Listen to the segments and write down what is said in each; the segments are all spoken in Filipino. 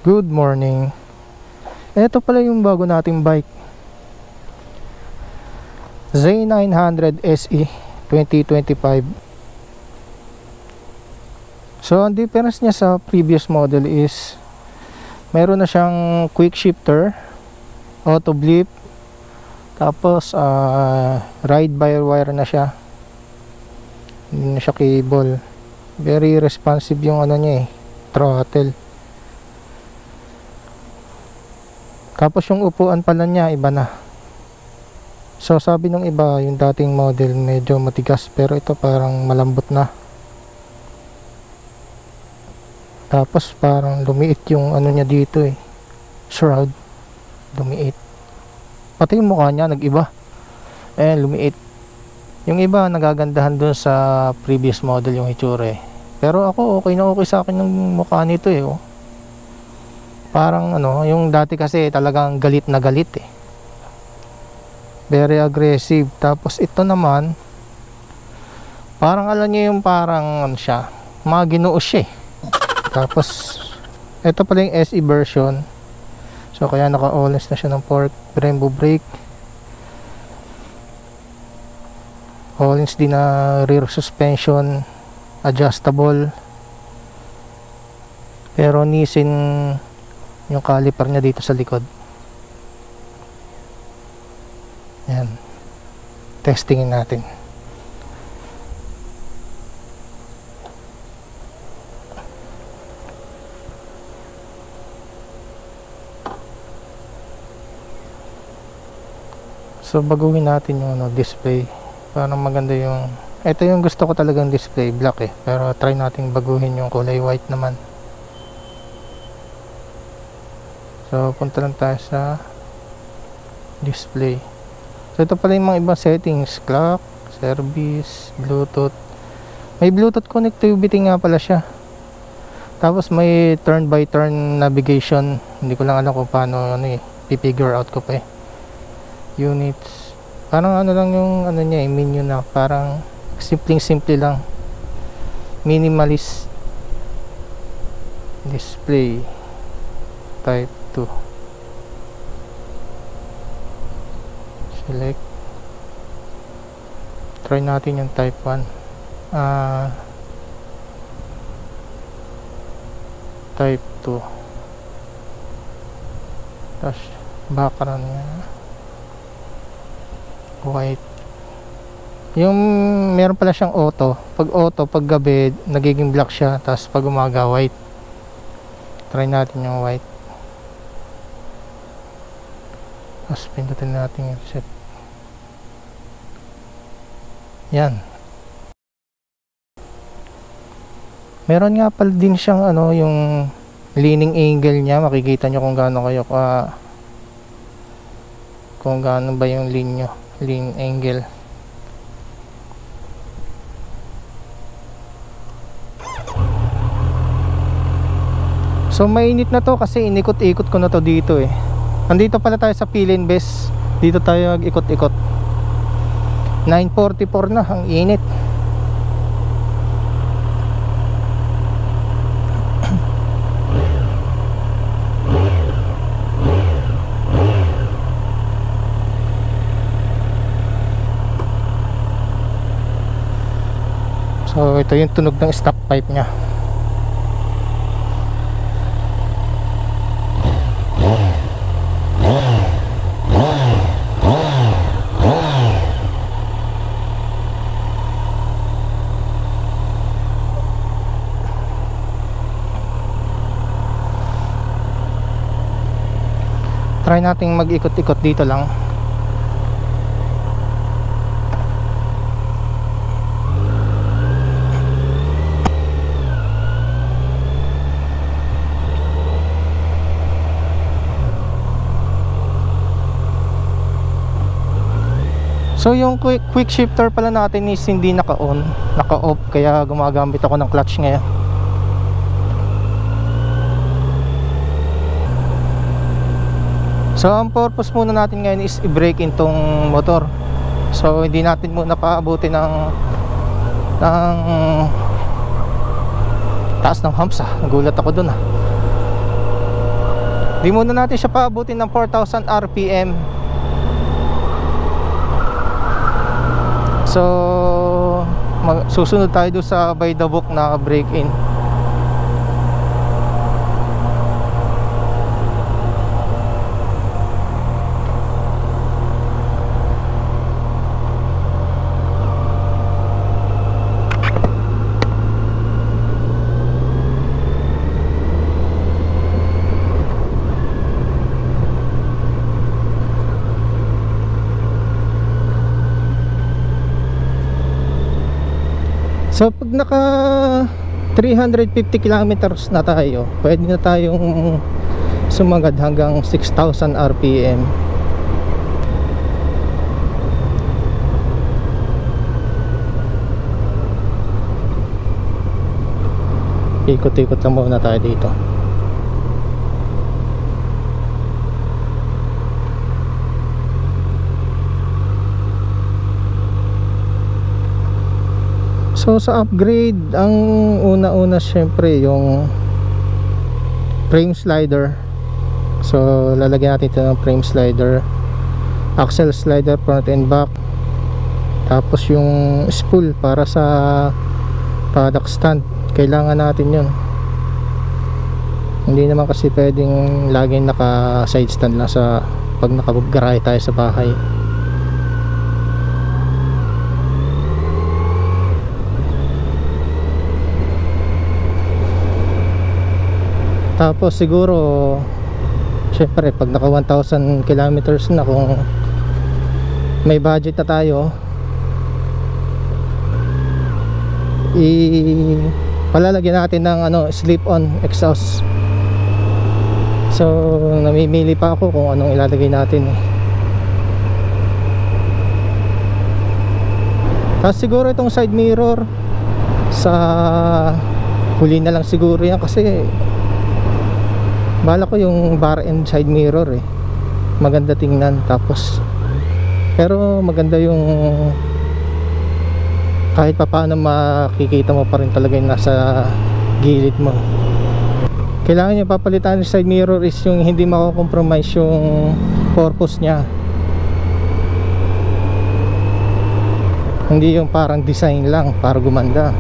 Good morning. Ito pala yung bago nating bike, Z900 SE 2025. So ang difference niya sa previous model is meron na siyang quick shifter, auto blip, tapos ride by wire na siya, hindi na siya cable. Very responsive yung ano niya throttle. Tapos yung upuan pala niya iba na. So sabi nung iba, yung dating model medyo matigas, pero ito parang malambot na. Tapos parang lumiit yung ano niya dito shroud. Lumiit. Pati yung mukha niya nag-iba. Lumiit. Yung iba nagagandahan dun sa previous model yung itsura Pero ako okay na okay sa akin yung mukha nito Parang yung dati kasi talagang galit na galit Very aggressive. Tapos ito naman parang alam niyo yung parang siya, mga ginoo siya Tapos ito pala yung SE version. So kaya naka-all-less na siya ng fork, Brembo brake. All-less din na rear suspension, adjustable. Pero Nissin yung caliper niya dito sa likod. Yan. Testingin natin. So baguhin natin yung display para maganda yung, ito yung gusto ko talagang display, black pero try natin baguhin yung kulay white naman. So punta lang tayo sa display. So ito pala yung mga ibang settings, clock, service, bluetooth. May bluetooth connectivity nga pala siya. Tapos may turn by turn navigation. Hindi ko lang alam kung paano pipigure out ko pa Units. Parang lang yung niya menu na parang simple lang. Minimalist. Display type 2. Select. Try natin yung type 1. Type 2. Tapos background niya white. Yung meron pala siyang auto. Pag gabi nagiging black siya, tapos pag umaga white. Try natin yung white. Tapos pindutin natin yung set. Yan. Meron nga pala din siyang yung leaning angle niya. Makikita nyo kung gaano kayo kung gaano ba yung lean angle. So mainit na to kasi inikot-ikot ko na to dito Nandito pala tayo sa Pilinbes. Dito tayo mag-ikot-ikot. 9:44 na, ang init. So ito yung tunog ng stop pipe nya. Try nating mag-ikot-ikot dito lang. So yung quick shifter pala natin is hindi naka-on, naka-off, kaya gumagamit ako ng clutch ngayon. So ang purpose muna natin ngayon is i-brake itong motor. So hindi natin muna paabutin ng taas ng humps. Nagulat ako dun Di muna natin siya paabutin ng 4,000 RPM. So susunod tayo doon sa by the book na break-in. So pag naka 350 kilometers na tayo, pwede na tayong sumagad hanggang 6,000 RPM. Ikot-ikot lang muna tayo dito. So sa upgrade, ang una-una syempre yung frame slider. So lalagyan natin ito ng frame slider, axle slider front and back, tapos yung spool para sa paddock stand, kailangan natin yun. Hindi naman kasi pwedeng laging naka side stand lang sa pag nakagarahe tayo sa bahay. Tapos siguro syempre pag naka 1,000 kilometers na, kung may budget na tayo, palalagyan natin ng slip-on exhaust. So namimili pa ako kung anong ilalagay natin. Tapos siguro itong side mirror, sa huli na lang siguro yan, kasi bala ko yung bar and side mirror maganda tingnan. Tapos pero maganda yung kahit pa paano makikita mo pa rin talaga yung nasa gilid mo. Kailangan nyo papalitan yung side mirror is yung hindi mako-compromise yung purpose nya, hindi yung parang design lang para gumanda.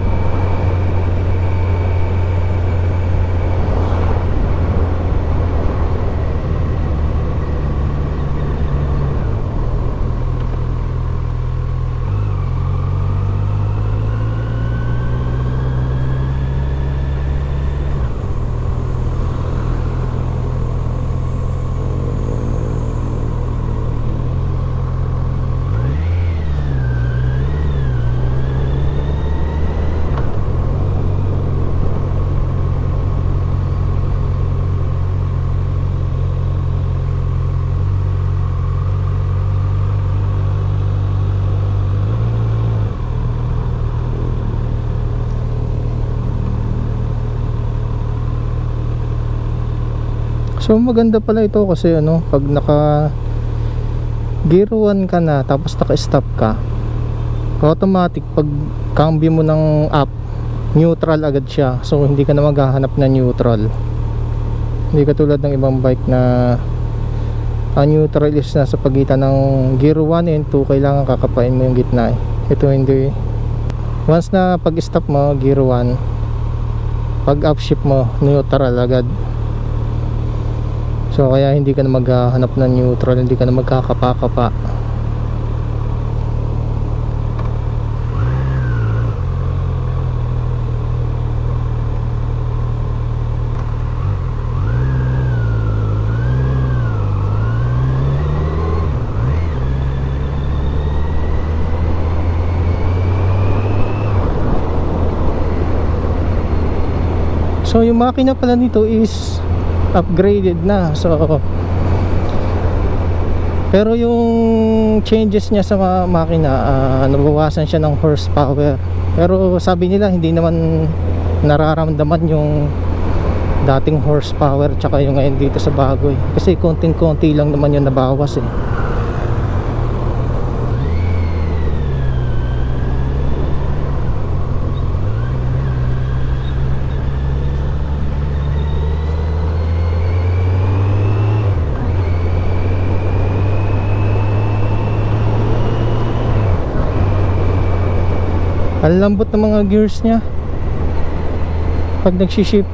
So maganda pala ito kasi pag naka gear 1 ka na tapos naka-stop ka, automatic pag cambio mo ng up, neutral agad siya. So hindi ka na maghahanap ng neutral. Hindi katulad ng ibang bike na neutral is nasa pagitan ng gear 1 and 2, kailangan kakapain mo yung gitna. Ito hindi. Once na pag-stop mo gear 1, pag upshift mo neutral agad. So kaya hindi ka na maghahanap ng neutral, hindi ka na magkakapa-kapa. So yung makina pala nito is upgraded na. So pero yung changes niya sa makina, nabawasan siya ng horsepower. Pero sabi nila hindi naman nararamdaman yung dating horsepower tsaka yung ngayon dito sa bago kasi konting-konti lang naman yung nabawas Ang lambot ng mga gears niya pag nagsiship.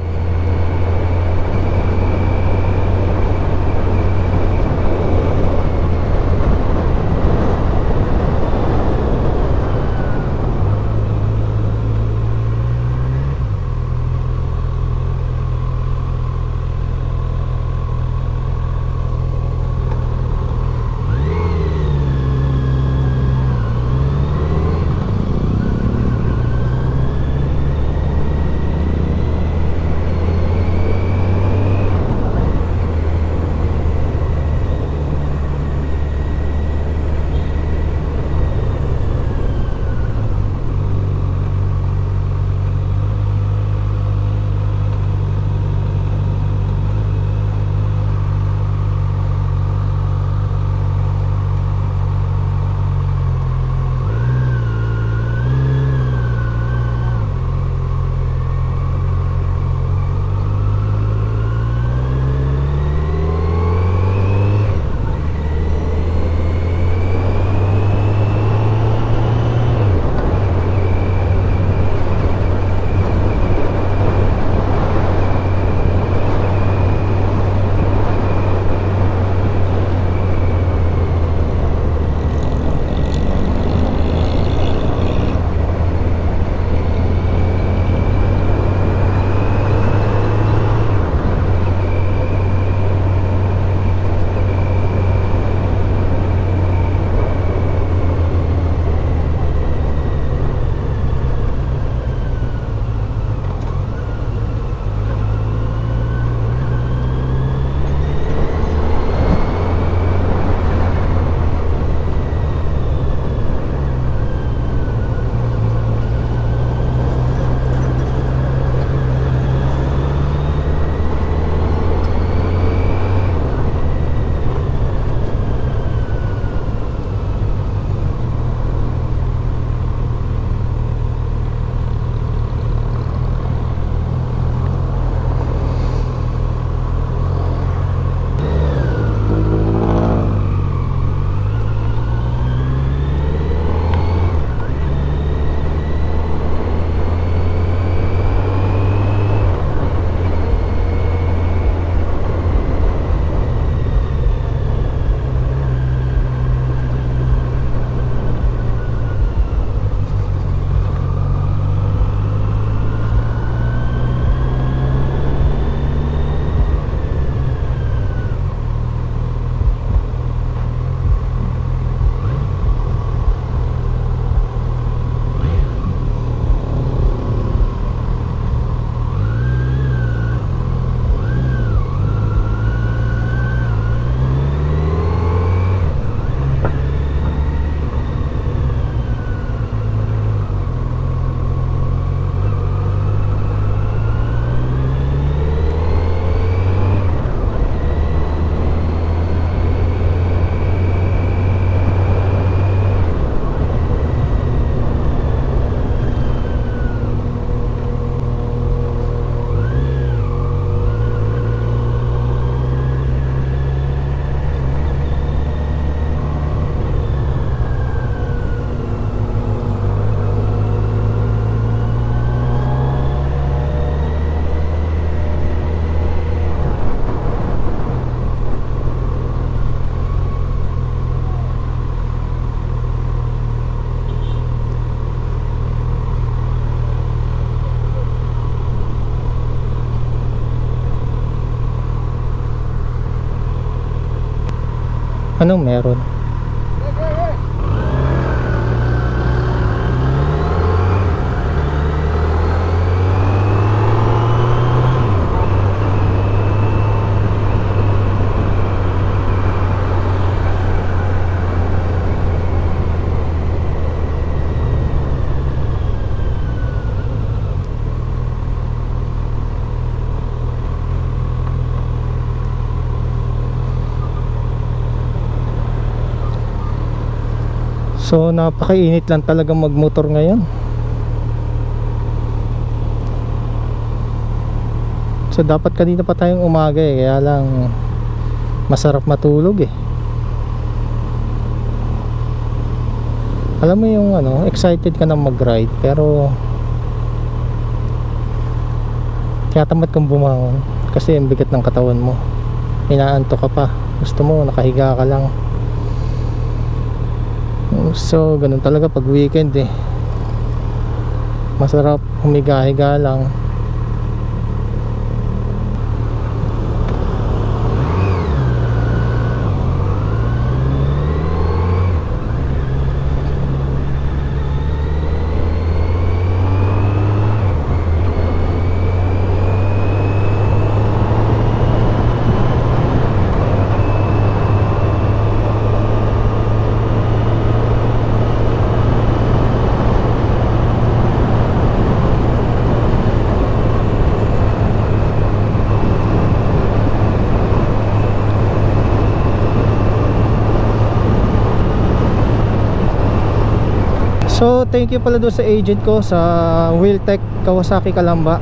Anong meron? So napakainit lang talaga magmotor ngayon. So dapat kanina pa tayong umaga eh, kaya lang masarap matulog eh. Alam mo yung ano, excited ka na mag-ride pero tinatamad kang bumangon kasi ang bigat ng katawan mo, inaantok ka pa, gusto mo nakahiga ka lang. So ganun talaga pag weekend eh, masarap humiga-higa lang. So thank you pala doon sa agent ko sa Wheeltech Kawasaki Calamba,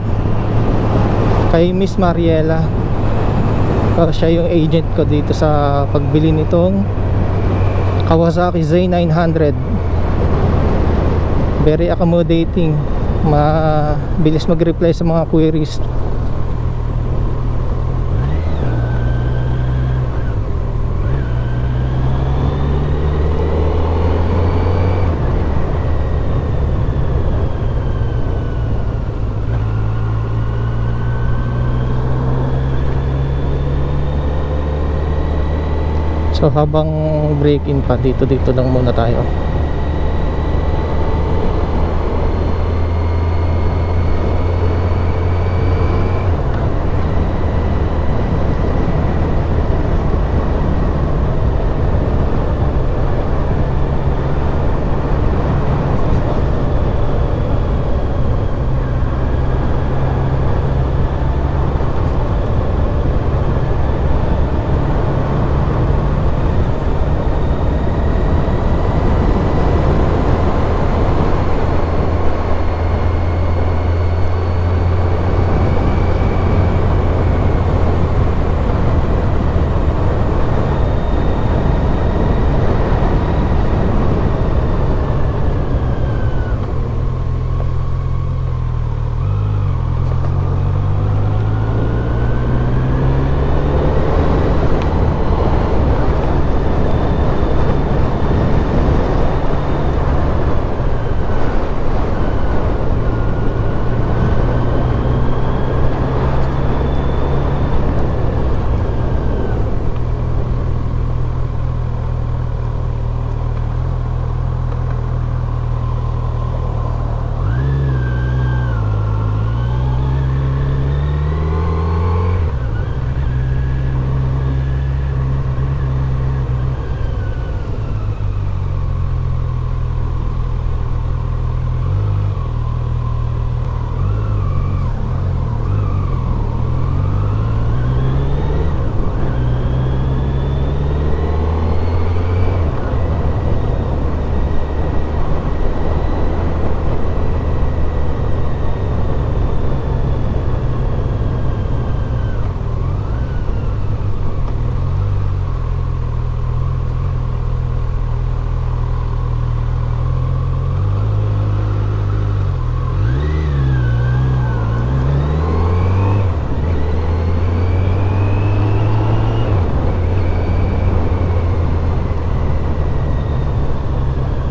kay Miss Mariela. Siya yung agent ko dito sa pagbili nitong Kawasaki Z900. Very accommodating, mabilis mag-reply sa mga queries. So habang break-in pa, dito lang muna tayo.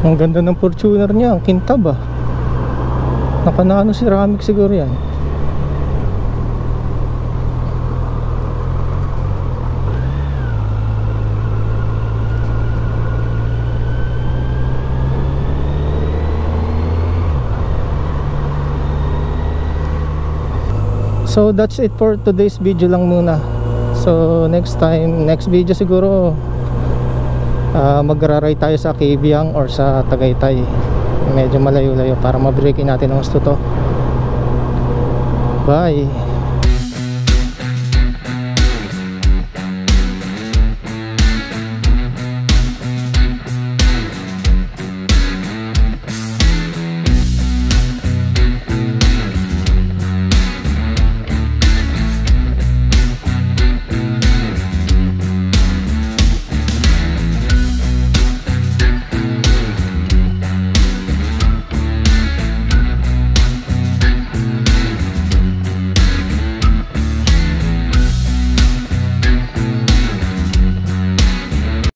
Ang ganda ng Fortuner niya, ang kintab ah. Naka-nano ceramic siguro yan. So that's it for today's video lang muna. So next time, next video siguro magra-ride tayo sa Kavieng or sa Tagaytay. Medyo malayo-layo para ma-break in natin ang gusto to. Bye.